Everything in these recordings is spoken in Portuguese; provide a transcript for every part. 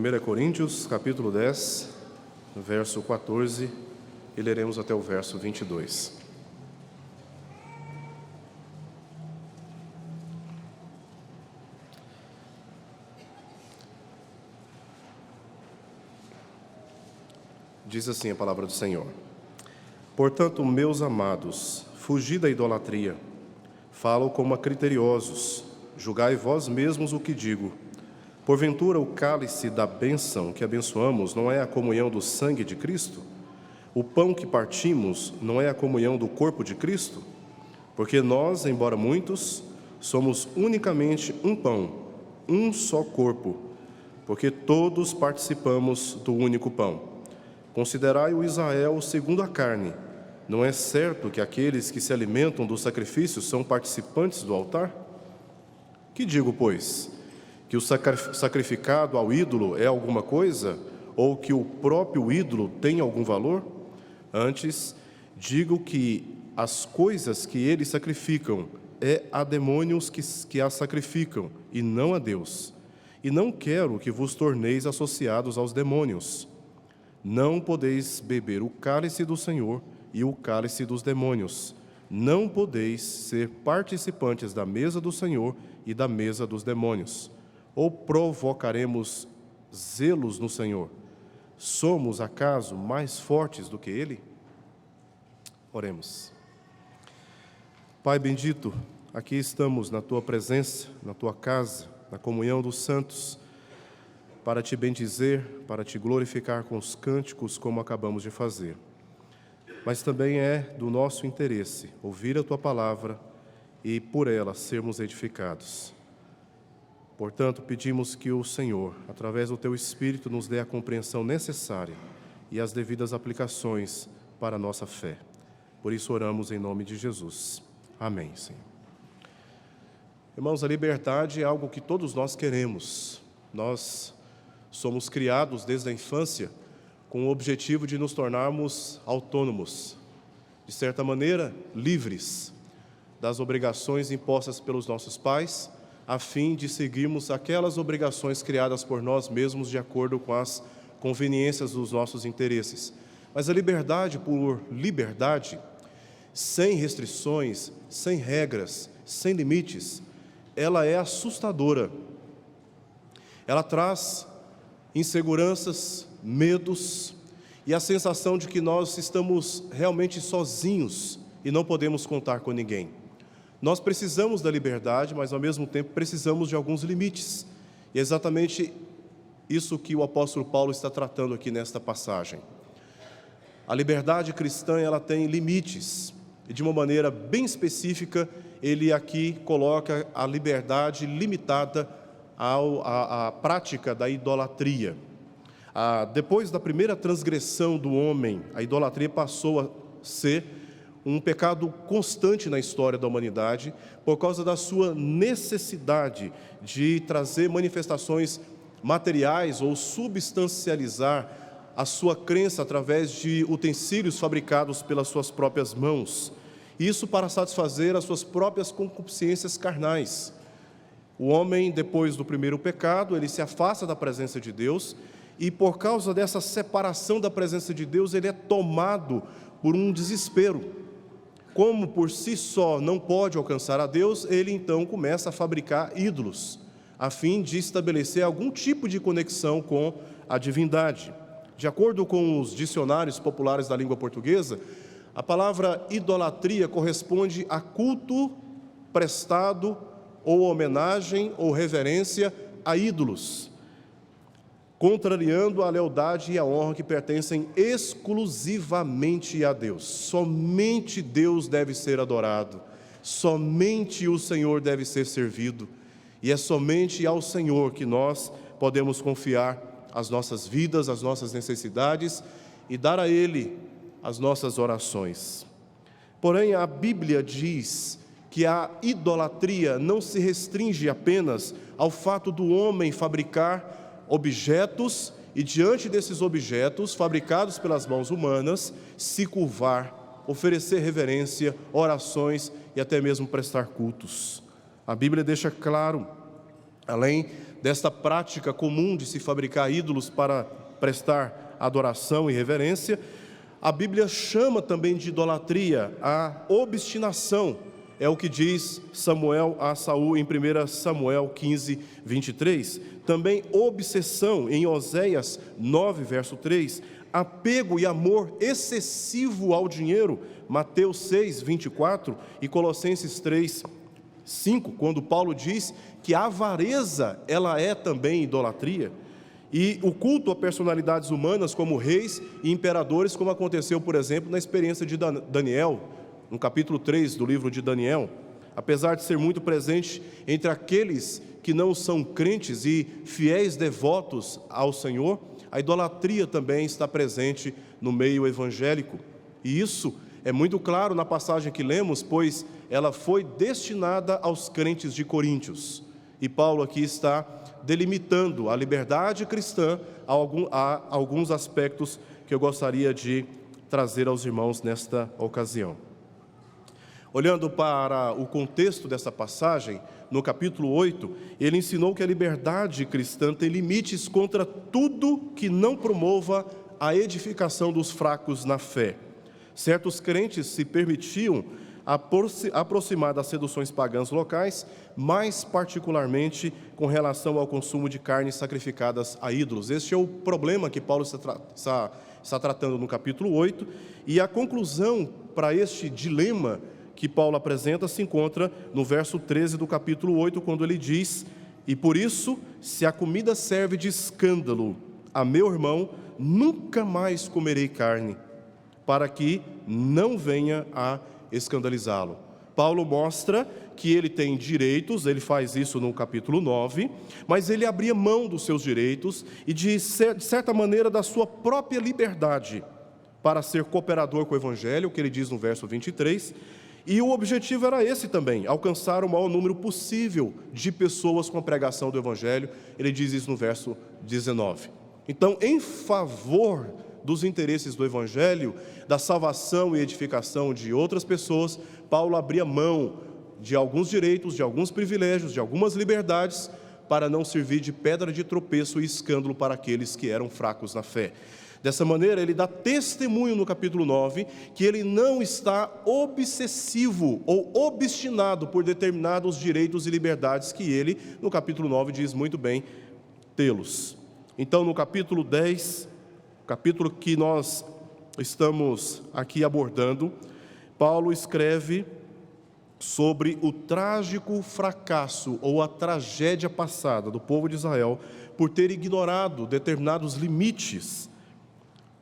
1 Coríntios, capítulo 10, verso 14, e leremos até o verso 22. Diz assim a palavra do Senhor: Portanto, meus amados, fugi da idolatria. Falo como a criteriosos, julgai vós mesmos o que digo. Porventura, o cálice da bênção que abençoamos não é a comunhão do sangue de Cristo? O pão que partimos não é a comunhão do corpo de Cristo? Porque nós, embora muitos, somos unicamente um pão, um só corpo, porque todos participamos do único pão. Considerai o Israel segundo a carne. Não é certo que aqueles que se alimentam dos sacrifícios são participantes do altar? Que digo, pois? Que o sacrificado ao ídolo é alguma coisa? Ou que o próprio ídolo tem algum valor? Antes, digo que as coisas que eles sacrificam é a demônios que as sacrificam, e não a Deus. E não quero que vos torneis associados aos demônios. Não podeis beber o cálice do Senhor e o cálice dos demônios. Não podeis ser participantes da mesa do Senhor e da mesa dos demônios. Ou provocaremos zelos no Senhor? Somos, acaso, mais fortes do que Ele? Oremos. Pai bendito, aqui estamos na Tua presença, na Tua casa, na comunhão dos santos, para Te bendizer, para Te glorificar com os cânticos, como acabamos de fazer. Mas também é do nosso interesse ouvir a Tua palavra e, por ela, sermos edificados. Portanto, pedimos que o Senhor, através do Teu Espírito, nos dê a compreensão necessária e as devidas aplicações para a nossa fé. Por isso oramos em nome de Jesus. Amém, Senhor. Irmãos, a liberdade é algo que todos nós queremos. Nós somos criados desde a infância com o objetivo de nos tornarmos autônomos, de certa maneira, livres das obrigações impostas pelos nossos pais, a fim de seguirmos aquelas obrigações criadas por nós mesmos de acordo com as conveniências dos nossos interesses. Mas a liberdade por liberdade, sem restrições, sem regras, sem limites, ela é assustadora. Ela traz inseguranças, medos e a sensação de que nós estamos realmente sozinhos e não podemos contar com ninguém. Nós precisamos da liberdade, mas ao mesmo tempo precisamos de alguns limites. E é exatamente isso que o apóstolo Paulo está tratando aqui nesta passagem. A liberdade cristã, ela tem limites. E de uma maneira bem específica, ele aqui coloca a liberdade limitada à prática da idolatria. Depois da primeira transgressão do homem, a idolatria passou a ser um pecado constante na história da humanidade, por causa da sua necessidade de trazer manifestações materiais ou substancializar a sua crença através de utensílios fabricados pelas suas próprias mãos. Isso para satisfazer as suas próprias concupiscências carnais. O homem, depois do primeiro pecado, ele se afasta da presença de Deus e, por causa dessa separação da presença de Deus, ele é tomado por um desespero. Como por si só não pode alcançar a Deus, ele então começa a fabricar ídolos, a fim de estabelecer algum tipo de conexão com a divindade. De acordo com os dicionários populares da língua portuguesa, a palavra idolatria corresponde a culto prestado ou homenagem ou reverência a ídolos, contrariando a lealdade e a honra que pertencem exclusivamente a Deus. Somente Deus deve ser adorado, somente o Senhor deve ser servido, e é somente ao Senhor que nós podemos confiar as nossas vidas, as nossas necessidades e dar a Ele as nossas orações. Porém, a Bíblia diz que a idolatria não se restringe apenas ao fato do homem fabricar objetos e, diante desses objetos fabricados pelas mãos humanas, se curvar, oferecer reverência, orações e até mesmo prestar cultos. A Bíblia deixa claro, além desta prática comum de se fabricar ídolos para prestar adoração e reverência, a Bíblia chama também de idolatria a obstinação. É o que diz Samuel a Saul em 1 Samuel 15, 23. Também obsessão em Oséias 9, verso 3. Apego e amor excessivo ao dinheiro, Mateus 6, 24 e Colossenses 3, 5, quando Paulo diz que a avareza, ela é também idolatria. E o culto a personalidades humanas como reis e imperadores, como aconteceu, por exemplo, na experiência de Daniel, no capítulo 3 do livro de Daniel. Apesar de ser muito presente entre aqueles que não são crentes e fiéis devotos ao Senhor, a idolatria também está presente no meio evangélico. E isso é muito claro na passagem que lemos, pois ela foi destinada aos crentes de Coríntios. E Paulo aqui está delimitando a liberdade cristã a alguns aspectos que eu gostaria de trazer aos irmãos nesta ocasião. Olhando para o contexto dessa passagem, no capítulo 8, ele ensinou que a liberdade cristã tem limites contra tudo que não promova a edificação dos fracos na fé. Certos crentes se permitiam aproximar das seduções pagãs locais, mais particularmente com relação ao consumo de carnes sacrificadas a ídolos. Este é o problema que Paulo está tratando no capítulo 8, e a conclusão para este dilema que Paulo apresenta se encontra no verso 13 do capítulo 8, quando ele diz: e por isso, se a comida serve de escândalo a meu irmão, nunca mais comerei carne, para que não venha a escandalizá-lo. Paulo mostra que ele tem direitos, ele faz isso no capítulo 9, mas ele abria mão dos seus direitos e de certa maneira da sua própria liberdade para ser cooperador com o Evangelho, que ele diz no verso 23, e o objetivo era esse também, alcançar o maior número possível de pessoas com a pregação do Evangelho, ele diz isso no verso 19. Então, em favor dos interesses do Evangelho, da salvação e edificação de outras pessoas, Paulo abria mão de alguns direitos, de alguns privilégios, de algumas liberdades, para não servir de pedra de tropeço e escândalo para aqueles que eram fracos na fé. Dessa maneira, ele dá testemunho no capítulo 9, que ele não está obsessivo ou obstinado por determinados direitos e liberdades que ele, no capítulo 9, diz muito bem tê-los. Então, no capítulo 10, capítulo que nós estamos aqui abordando, Paulo escreve sobre o trágico fracasso ou a tragédia passada do povo de Israel por ter ignorado determinados limites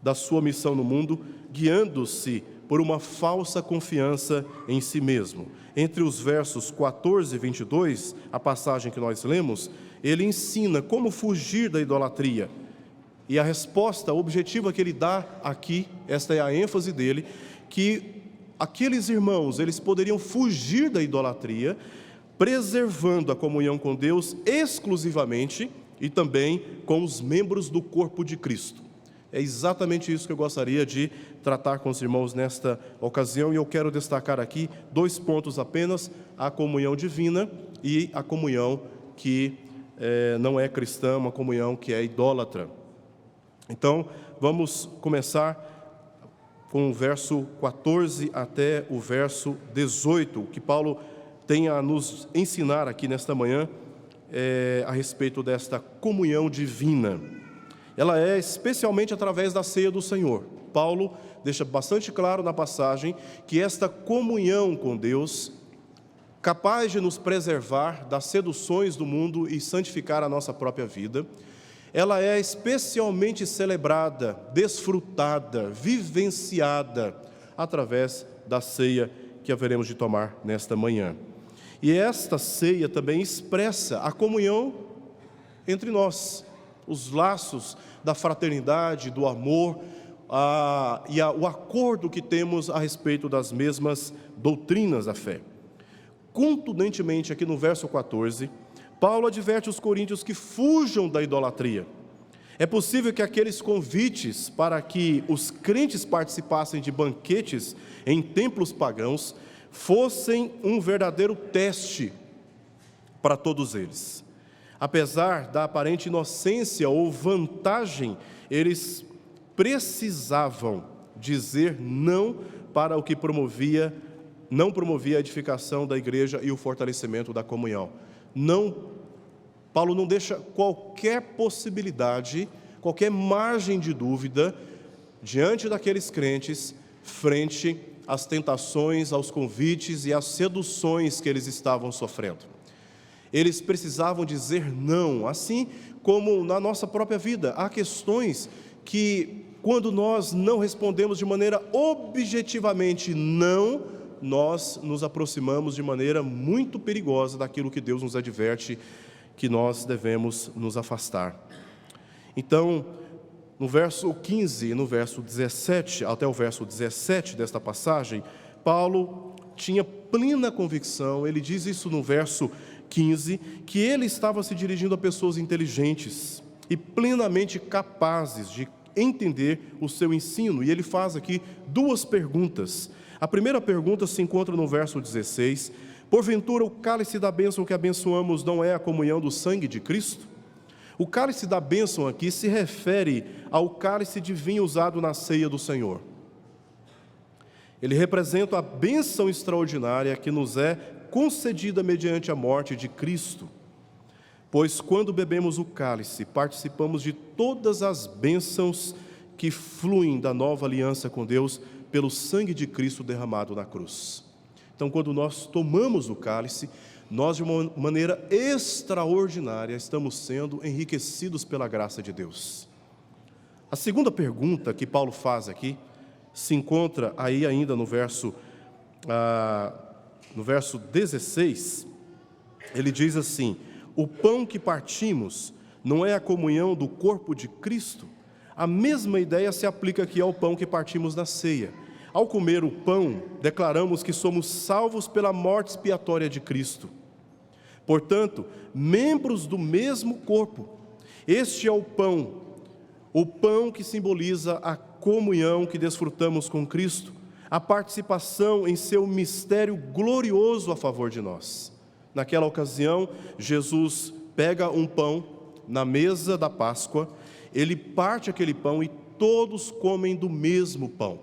da sua missão no mundo, guiando-se por uma falsa confiança em si mesmo. Entre os versos 14 e 22, a passagem que nós lemos, ele ensina como fugir da idolatria. E a resposta objetiva que ele dá aqui, esta é a ênfase dele, que aqueles irmãos, eles poderiam fugir da idolatria, preservando a comunhão com Deus exclusivamente e também com os membros do corpo de Cristo. É exatamente isso que eu gostaria de tratar com os irmãos nesta ocasião, e eu quero destacar aqui 2 pontos apenas: a comunhão divina e a comunhão que não é cristã, uma comunhão que é idólatra. Então, vamos começar com o verso 14 até o verso 18, que Paulo tem a nos ensinar aqui nesta manhã a respeito desta comunhão divina. Ela é especialmente através da ceia do Senhor. Paulo deixa bastante claro na passagem que esta comunhão com Deus, capaz de nos preservar das seduções do mundo e santificar a nossa própria vida, ela é especialmente celebrada, desfrutada, vivenciada através da ceia que haveremos de tomar nesta manhã. E esta ceia também expressa a comunhão entre nós, os laços da fraternidade, do amor o acordo que temos a respeito das mesmas doutrinas da fé. Contundentemente, aqui no verso 14, Paulo adverte os coríntios que fujam da idolatria. É possível que aqueles convites para que os crentes participassem de banquetes em templos pagãos fossem um verdadeiro teste para todos eles. Apesar da aparente inocência ou vantagem, eles precisavam dizer não para o que não promovia a edificação da igreja e o fortalecimento da comunhão. Paulo não deixa qualquer possibilidade, qualquer margem de dúvida diante daqueles crentes, frente às tentações, aos convites e às seduções que eles estavam sofrendo. Eles precisavam dizer não, assim como na nossa própria vida. Há questões que, quando nós não respondemos de maneira objetivamente não, nós nos aproximamos de maneira muito perigosa daquilo que Deus nos adverte que nós devemos nos afastar. Então, no verso 15 e no verso 17, até o verso 17 desta passagem, Paulo tinha plena convicção, ele diz isso no verso 15, que ele estava se dirigindo a pessoas inteligentes e plenamente capazes de entender o seu ensino. E ele faz aqui duas perguntas. A primeira pergunta se encontra no verso 16: porventura o cálice da bênção que abençoamos não é a comunhão do sangue de Cristo? O cálice da bênção aqui se refere ao cálice de vinho usado na ceia do Senhor. Ele representa a bênção extraordinária que nos é concedida mediante a morte de Cristo. Pois quando bebemos o cálice, participamos de todas as bênçãos que fluem da nova aliança com Deus pelo sangue de Cristo derramado na cruz. Então, quando nós tomamos o cálice, nós de uma maneira extraordinária estamos sendo enriquecidos pela graça de Deus. A segunda pergunta que Paulo faz aqui se encontra aí ainda no verso 16, ele diz assim: o pão que partimos não é a comunhão do corpo de Cristo? A mesma ideia se aplica aqui ao pão que partimos na ceia. Ao comer o pão, declaramos que somos salvos pela morte expiatória de Cristo. Portanto, membros do mesmo corpo. Este é o pão que simboliza a comunhão que desfrutamos com Cristo, a participação em seu mistério glorioso a favor de nós. Naquela ocasião, Jesus pega um pão na mesa da Páscoa, ele parte aquele pão e todos comem do mesmo pão.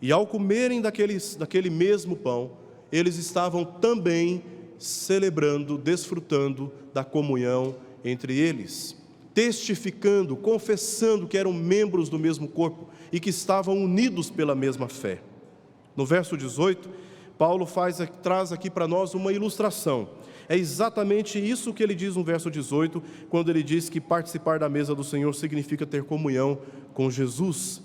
E ao comerem daquele mesmo pão, eles estavam também celebrando, desfrutando da comunhão entre eles, testificando, confessando que eram membros do mesmo corpo e que estavam unidos pela mesma fé. No verso 18, Paulo traz aqui para nós uma ilustração. É exatamente isso que ele diz no verso 18, quando ele diz que participar da mesa do Senhor significa ter comunhão com Jesus.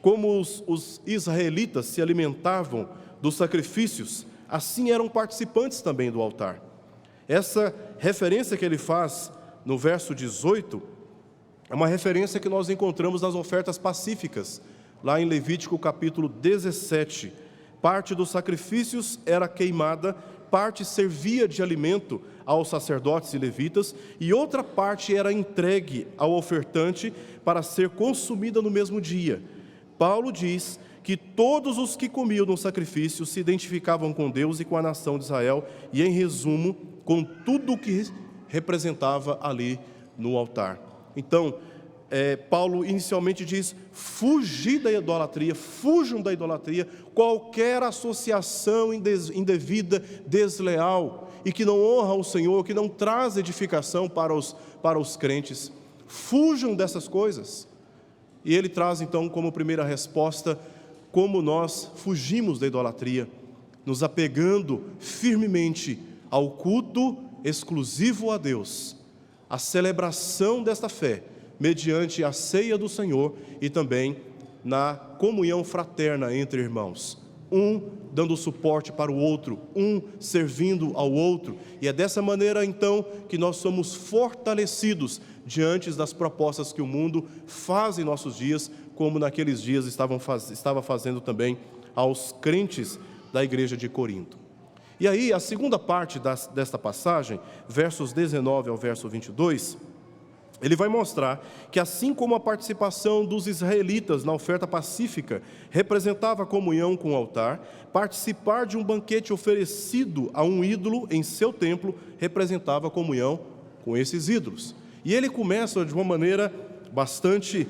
Como os israelitas se alimentavam dos sacrifícios, assim eram participantes também do altar. Essa referência que ele faz no verso 18 é uma referência que nós encontramos nas ofertas pacíficas, lá em Levítico capítulo 17. Parte dos sacrifícios era queimada, parte servia de alimento aos sacerdotes e levitas, e outra parte era entregue ao ofertante para ser consumida no mesmo dia. Paulo diz que todos os que comiam no sacrifício se identificavam com Deus e com a nação de Israel, e em resumo, com tudo o que representava ali no altar. Então, Paulo inicialmente diz: fugir da idolatria, fujam da idolatria, qualquer associação indevida, desleal, e que não honra o Senhor, que não traz edificação para os crentes, fujam dessas coisas. E ele traz então como primeira resposta como nós fugimos da idolatria, nos apegando firmemente ao culto exclusivo a Deus, a celebração desta fé, mediante a ceia do Senhor e também na comunhão fraterna entre irmãos, um dando suporte para o outro, um servindo ao outro, e é dessa maneira então que nós somos fortalecidos diante das propostas que o mundo faz em nossos dias, como naqueles dias estava fazendo também aos crentes da igreja de Corinto. E aí, a segunda parte desta passagem, versos 19 ao verso 22, ele vai mostrar que assim como a participação dos israelitas na oferta pacífica representava a comunhão com o altar, participar de um banquete oferecido a um ídolo em seu templo representava a comunhão com esses ídolos. E ele começa de uma maneira bastante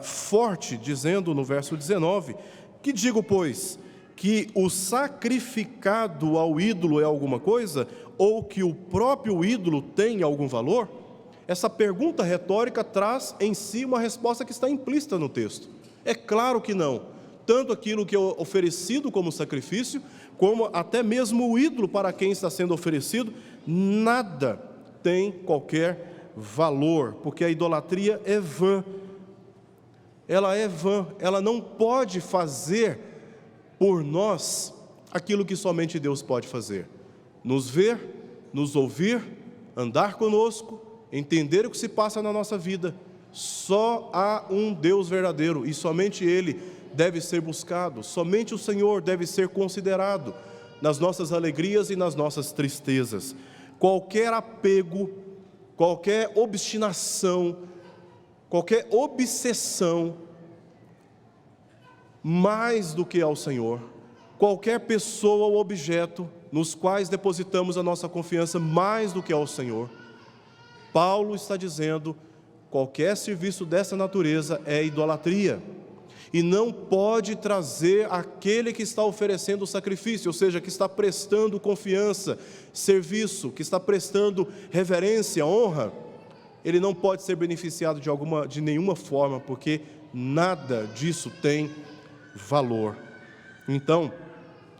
forte, dizendo no verso 19, que digo, pois, que o sacrificado ao ídolo é alguma coisa, ou que o próprio ídolo tem algum valor? Essa pergunta retórica traz em si uma resposta que está implícita no texto. É claro que não. Tanto aquilo que é oferecido como sacrifício, como até mesmo o ídolo para quem está sendo oferecido, nada tem qualquer valor, porque a idolatria é vã. Ela é vã, ela não pode fazer por nós aquilo que somente Deus pode fazer: nos ver, nos ouvir, andar conosco, entender o que se passa na nossa vida. Só há um Deus verdadeiro e somente Ele deve ser buscado, somente o Senhor deve ser considerado nas nossas alegrias e nas nossas tristezas. Qualquer apego, qualquer obstinação, qualquer obsessão, mais do que ao Senhor, qualquer pessoa ou objeto nos quais depositamos a nossa confiança mais do que ao Senhor, Paulo está dizendo, qualquer serviço dessa natureza é idolatria, e não pode trazer aquele que está oferecendo o sacrifício, ou seja, que está prestando confiança, serviço, que está prestando reverência, honra, ele não pode ser beneficiado de nenhuma forma, porque nada disso tem valor. Então,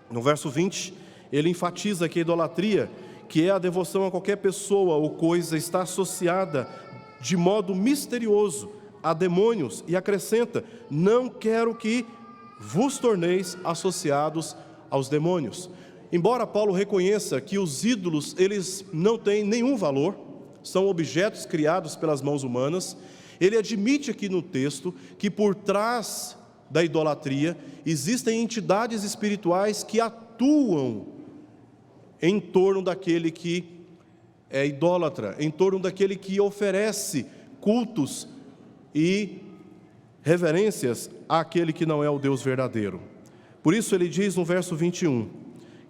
no verso 20, ele enfatiza que a idolatria, que é a devoção a qualquer pessoa ou coisa, está associada de modo misterioso a demônios, e acrescenta: não quero que vos torneis associados aos demônios. Embora Paulo reconheça que os ídolos, eles não têm nenhum valor, são objetos criados pelas mãos humanas, ele admite aqui no texto que por trás da idolatria existem entidades espirituais que atuam em torno daquele que é idólatra, em torno daquele que oferece cultos e reverências àquele que não é o Deus verdadeiro. Por isso ele diz no verso 21,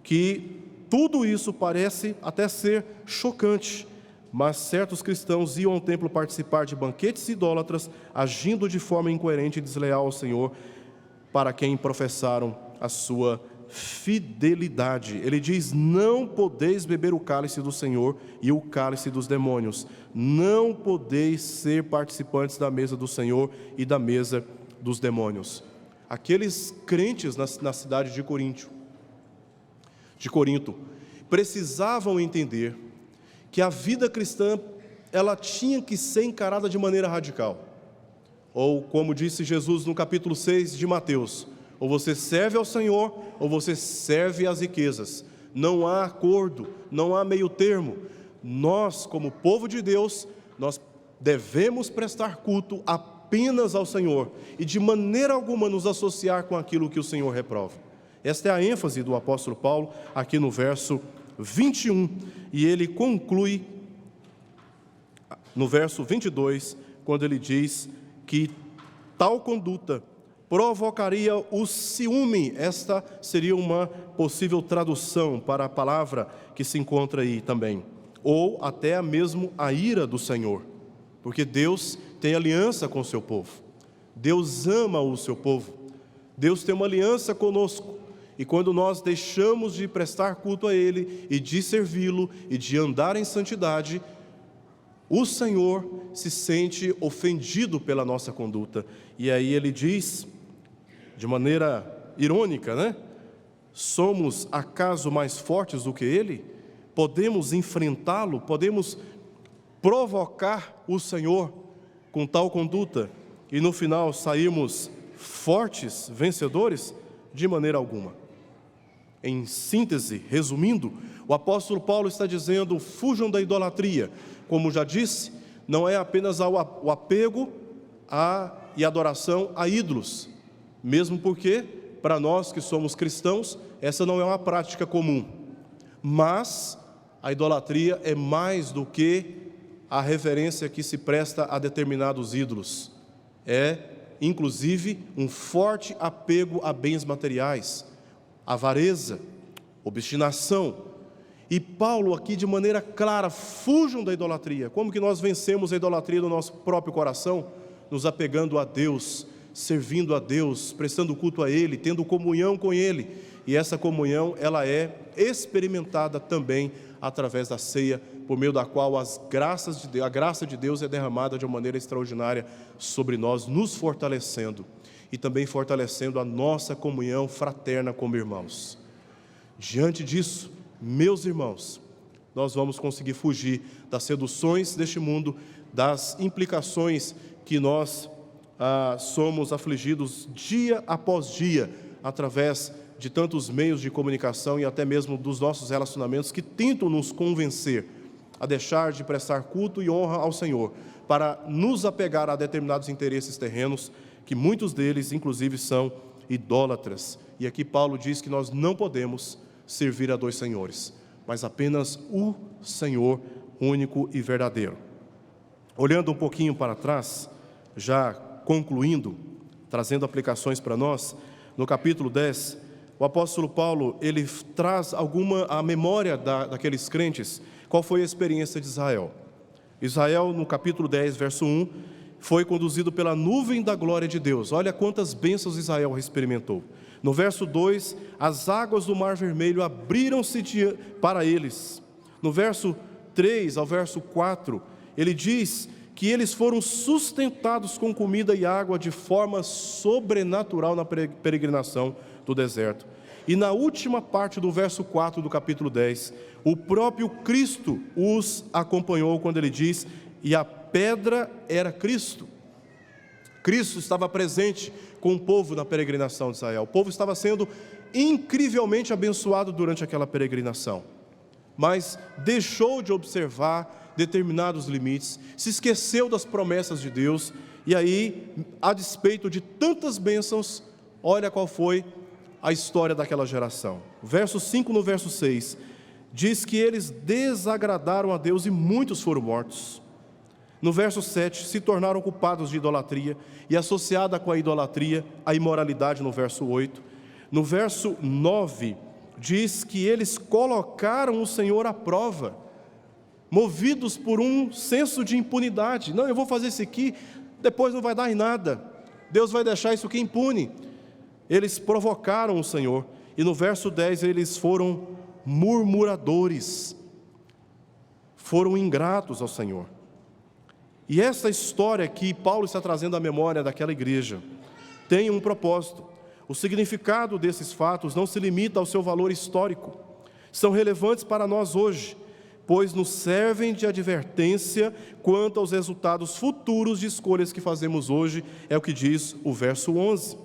que tudo isso parece até ser chocante, mas certos cristãos iam ao templo participar de banquetes idólatras, agindo de forma incoerente e desleal ao Senhor, para quem professaram a sua fidelidade. Ele diz: não podeis beber o cálice do Senhor e o cálice dos demônios, não podeis ser participantes da mesa do Senhor e da mesa dos demônios. Aqueles crentes na cidade de Corinto precisavam entender que a vida cristã, ela tinha que ser encarada de maneira radical, ou como disse Jesus no capítulo 6 de Mateus: ou você serve ao Senhor, ou você serve às riquezas. Não há acordo, não há meio termo. Nós, como povo de Deus, nós devemos prestar culto apenas ao Senhor, e de maneira alguma nos associar com aquilo que o Senhor reprova. Esta é a ênfase do apóstolo Paulo, aqui no verso 21, e ele conclui no verso 22, quando ele diz que tal conduta provocaria o ciúme. Esta seria uma possível tradução para a palavra que se encontra aí também, ou até mesmo a ira do Senhor, porque Deus tem aliança com o seu povo, Deus ama o seu povo, Deus tem uma aliança conosco, e quando nós deixamos de prestar culto a Ele, e de servi-lo, e de andar em santidade, o Senhor se sente ofendido pela nossa conduta. E aí ele diz, de maneira irônica, né? Somos acaso mais fortes do que Ele? Podemos enfrentá-lo? Podemos provocar o Senhor com tal conduta e no final sairmos fortes, vencedores? De maneira alguma. Em síntese, resumindo, o apóstolo Paulo está dizendo: fujam da idolatria. Como já disse, não é apenas o apego e adoração a ídolos, mesmo porque, para nós que somos cristãos, essa não é uma prática comum. Mas a idolatria é mais do que a reverência que se presta a determinados ídolos. É, inclusive, um forte apego a bens materiais, avareza, obstinação. E Paulo aqui de maneira clara: fujam da idolatria. Como que nós vencemos a idolatria do nosso próprio coração? Nos apegando a Deus, servindo a Deus, prestando culto a Ele, tendo comunhão com Ele. E essa comunhão, ela é experimentada também através da ceia, por meio da qual a graça de Deus é derramada de uma maneira extraordinária sobre nós, nos fortalecendo e também fortalecendo a nossa comunhão fraterna como irmãos. Diante disso, meus irmãos, nós vamos conseguir fugir das seduções deste mundo, das implicações que nós somos afligidos dia após dia, através de tantos meios de comunicação e até mesmo dos nossos relacionamentos que tentam nos convencer a deixar de prestar culto e honra ao Senhor, para nos apegar a determinados interesses terrenos, que muitos deles, inclusive, são idólatras. E aqui Paulo diz que nós não podemos servir a dois senhores, mas apenas o Senhor único e verdadeiro. Olhando um pouquinho para trás, já concluindo, trazendo aplicações para nós, no capítulo 10, o apóstolo Paulo, ele traz a memória daqueles crentes, qual foi a experiência de Israel. Israel, no capítulo 10, verso 1, foi conduzido pela nuvem da glória de Deus. Olha quantas bênçãos Israel experimentou. No verso 2, as águas do Mar Vermelho abriram-se para eles. No verso 3 ao verso 4, ele diz que eles foram sustentados com comida e água de forma sobrenatural na peregrinação do deserto. E na última parte do verso 4 do capítulo 10, o próprio Cristo os acompanhou quando ele diz: e a pedra era Cristo. Cristo estava presente com o povo na peregrinação de Israel. O povo estava sendo incrivelmente abençoado durante aquela peregrinação, mas deixou de observar determinados limites, se esqueceu das promessas de Deus, e aí, a despeito de tantas bênçãos, olha qual foi a história daquela geração. Verso 5 no verso 6, diz que eles desagradaram a Deus e muitos foram mortos. No verso 7, se tornaram culpados de idolatria, e associada com a idolatria, a imoralidade no verso 8. No verso 9, diz que eles colocaram o Senhor à prova, movidos por um senso de impunidade. Não, eu vou fazer isso aqui, depois não vai dar em nada, Deus vai deixar isso aqui impune. Eles provocaram o Senhor, e no verso 10 eles foram murmuradores, foram ingratos ao Senhor. E essa história que Paulo está trazendo à memória daquela igreja tem um propósito. O significado desses fatos não se limita ao seu valor histórico, são relevantes para nós hoje, pois nos servem de advertência quanto aos resultados futuros de escolhas que fazemos hoje, é o que diz o verso 11.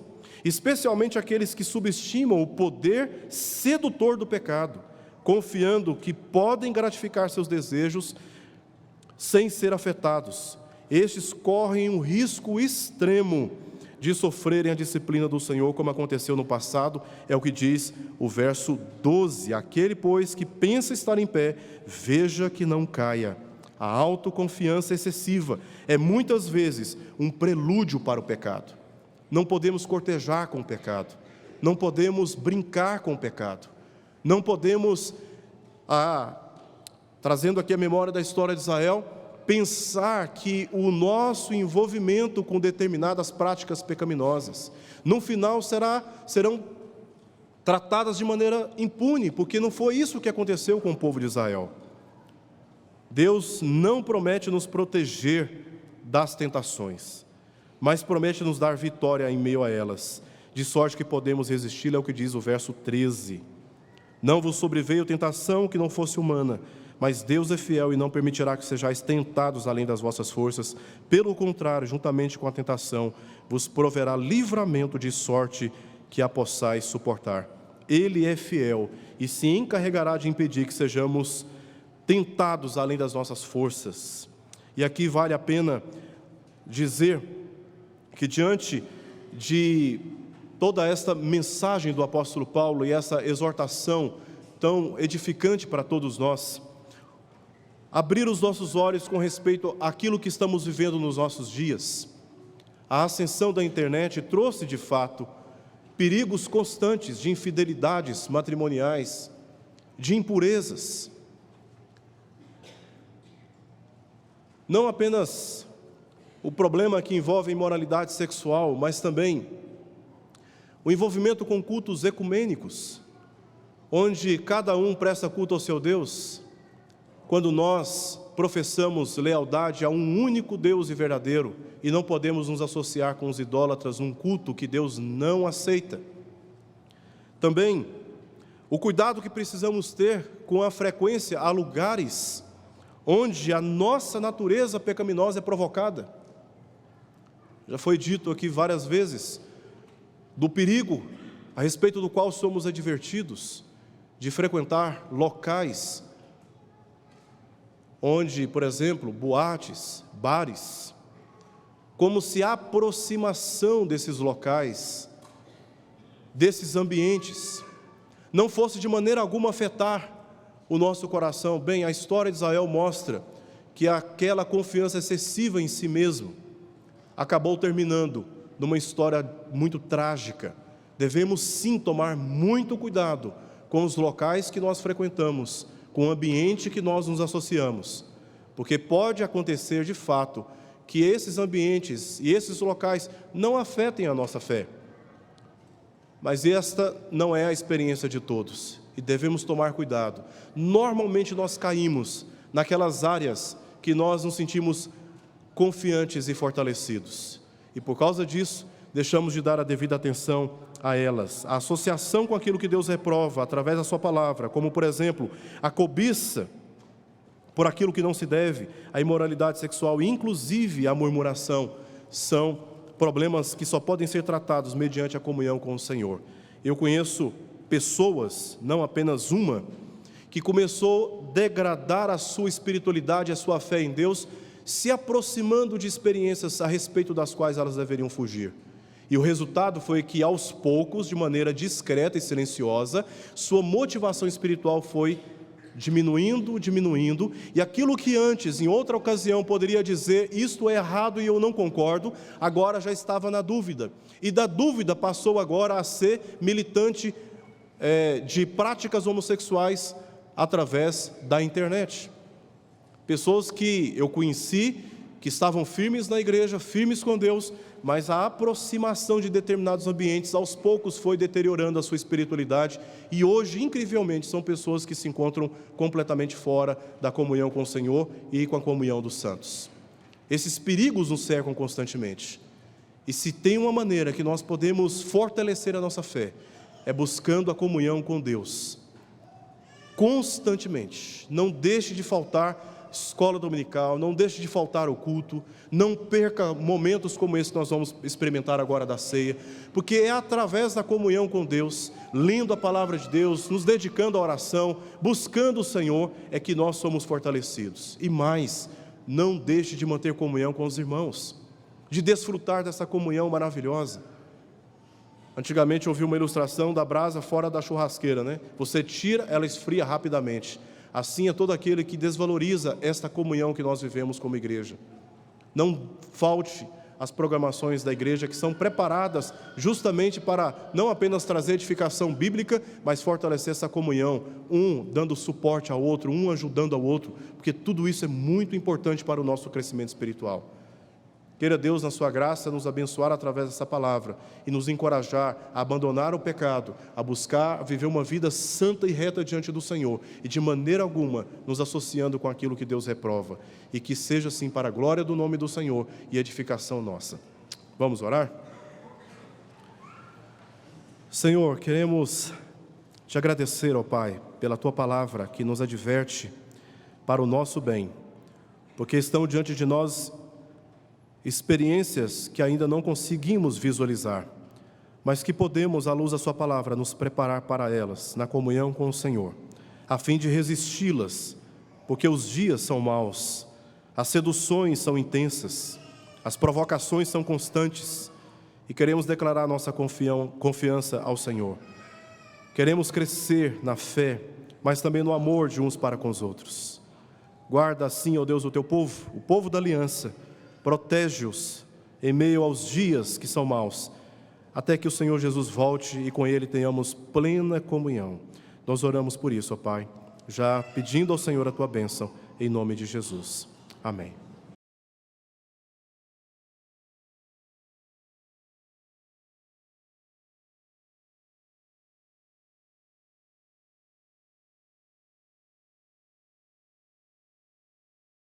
Especialmente aqueles que subestimam o poder sedutor do pecado, confiando que podem gratificar seus desejos sem ser afetados. Estes correm um risco extremo de sofrerem a disciplina do Senhor, como aconteceu no passado, é o que diz o verso 12. Aquele, pois, que pensa estar em pé, veja que não caia. A autoconfiança excessiva é muitas vezes um prelúdio para o pecado. Não podemos cortejar com o pecado, não podemos brincar com o pecado, não podemos, trazendo aqui a memória da história de Israel, pensar que o nosso envolvimento com determinadas práticas pecaminosas, no final serão tratadas de maneira impune, porque não foi isso que aconteceu com o povo de Israel. Deus não promete nos proteger das tentações, mas promete nos dar vitória em meio a elas, de sorte que podemos resistir, é o que diz o verso 13. Não vos sobreveio tentação que não fosse humana, mas Deus é fiel e não permitirá que sejais tentados além das vossas forças. Pelo contrário, juntamente com a tentação, vos proverá livramento, de sorte que a possais suportar. Ele é fiel e se encarregará de impedir que sejamos tentados além das nossas forças. E aqui vale a pena dizer que, diante de toda esta mensagem do apóstolo Paulo e essa exortação tão edificante para todos nós, abrir os nossos olhos com respeito àquilo que estamos vivendo nos nossos dias. A ascensão da internet trouxe, de fato, perigos constantes de infidelidades matrimoniais, de impurezas. Não apenas o problema que envolve imoralidade sexual, mas também o envolvimento com cultos ecumênicos, onde cada um presta culto ao seu Deus, quando nós professamos lealdade a um único Deus e verdadeiro e não podemos nos associar com os idólatras num culto que Deus não aceita. Também o cuidado que precisamos ter com a frequência a lugares onde a nossa natureza pecaminosa é provocada. Já foi dito aqui várias vezes do perigo a respeito do qual somos advertidos de frequentar locais onde, por exemplo, boates, bares, como se a aproximação desses locais, desses ambientes, não fosse de maneira alguma afetar o nosso coração. Bem, a história de Israel mostra que aquela confiança excessiva em si mesmo acabou terminando numa história muito trágica. Devemos sim tomar muito cuidado com os locais que nós frequentamos, com o ambiente que nós nos associamos, porque pode acontecer de fato que esses ambientes e esses locais não afetem a nossa fé. Mas esta não é a experiência de todos e devemos tomar cuidado. Normalmente nós caímos naquelas áreas que nós nos sentimos confiantes e fortalecidos, e por causa disso deixamos de dar a devida atenção a elas. A associação com aquilo que Deus reprova através da sua palavra, como por exemplo a cobiça por aquilo que não se deve, a imoralidade sexual e inclusive a murmuração, são problemas que só podem ser tratados mediante a comunhão com o Senhor. Eu conheço pessoas, não apenas uma, que começou a degradar a sua espiritualidade, a sua fé em Deus, se aproximando de experiências a respeito das quais elas deveriam fugir. E o resultado foi que, aos poucos, de maneira discreta e silenciosa, sua motivação espiritual foi diminuindo, e aquilo que antes, em outra ocasião, poderia dizer, isto é errado e eu não concordo, agora já estava na dúvida. E da dúvida passou agora a ser militante de práticas homossexuais através da internet. Pessoas que eu conheci, que estavam firmes na igreja, firmes com Deus, mas a aproximação de determinados ambientes, aos poucos, foi deteriorando a sua espiritualidade, e hoje, incrivelmente, são pessoas que se encontram completamente fora da comunhão com o Senhor e com a comunhão dos santos. Esses perigos nos cercam constantemente, e se tem uma maneira que nós podemos fortalecer a nossa fé, é buscando a comunhão com Deus, constantemente. Não deixe de faltar escola dominical, não deixe de faltar o culto, não perca momentos como esse que nós vamos experimentar agora da ceia, porque é através da comunhão com Deus, lendo a palavra de Deus, nos dedicando à oração, buscando o Senhor, é que nós somos fortalecidos. E mais, não deixe de manter comunhão com os irmãos, de desfrutar dessa comunhão maravilhosa. Antigamente eu ouvi uma ilustração da brasa fora da churrasqueira, né? Você tira, ela esfria rapidamente. Assim é todo aquele que desvaloriza esta comunhão que nós vivemos como igreja. Não falte às programações da igreja, que são preparadas justamente para não apenas trazer edificação bíblica, mas fortalecer essa comunhão, um dando suporte ao outro, um ajudando ao outro, porque tudo isso é muito importante para o nosso crescimento espiritual. Queira Deus, na sua graça, nos abençoar através dessa palavra e nos encorajar a abandonar o pecado, a buscar viver uma vida santa e reta diante do Senhor e de maneira alguma nos associando com aquilo que Deus reprova, e que seja assim para a glória do nome do Senhor e edificação nossa. Vamos orar? Senhor, queremos te agradecer, ó Pai, pela tua palavra que nos adverte para o nosso bem, porque estão diante de nós experiências que ainda não conseguimos visualizar, mas que podemos, à luz da sua palavra, nos preparar para elas, na comunhão com o Senhor, a fim de resisti-las, porque os dias são maus, as seduções são intensas, as provocações são constantes, e queremos declarar nossa confiança ao Senhor. Queremos crescer na fé, mas também no amor de uns para com os outros. Guarda assim, ó Deus, o teu povo, o povo da aliança, protege-os em meio aos dias que são maus, até que o Senhor Jesus volte e com Ele tenhamos plena comunhão. Nós oramos por isso, ó Pai, já pedindo ao Senhor a tua bênção, em nome de Jesus. Amém.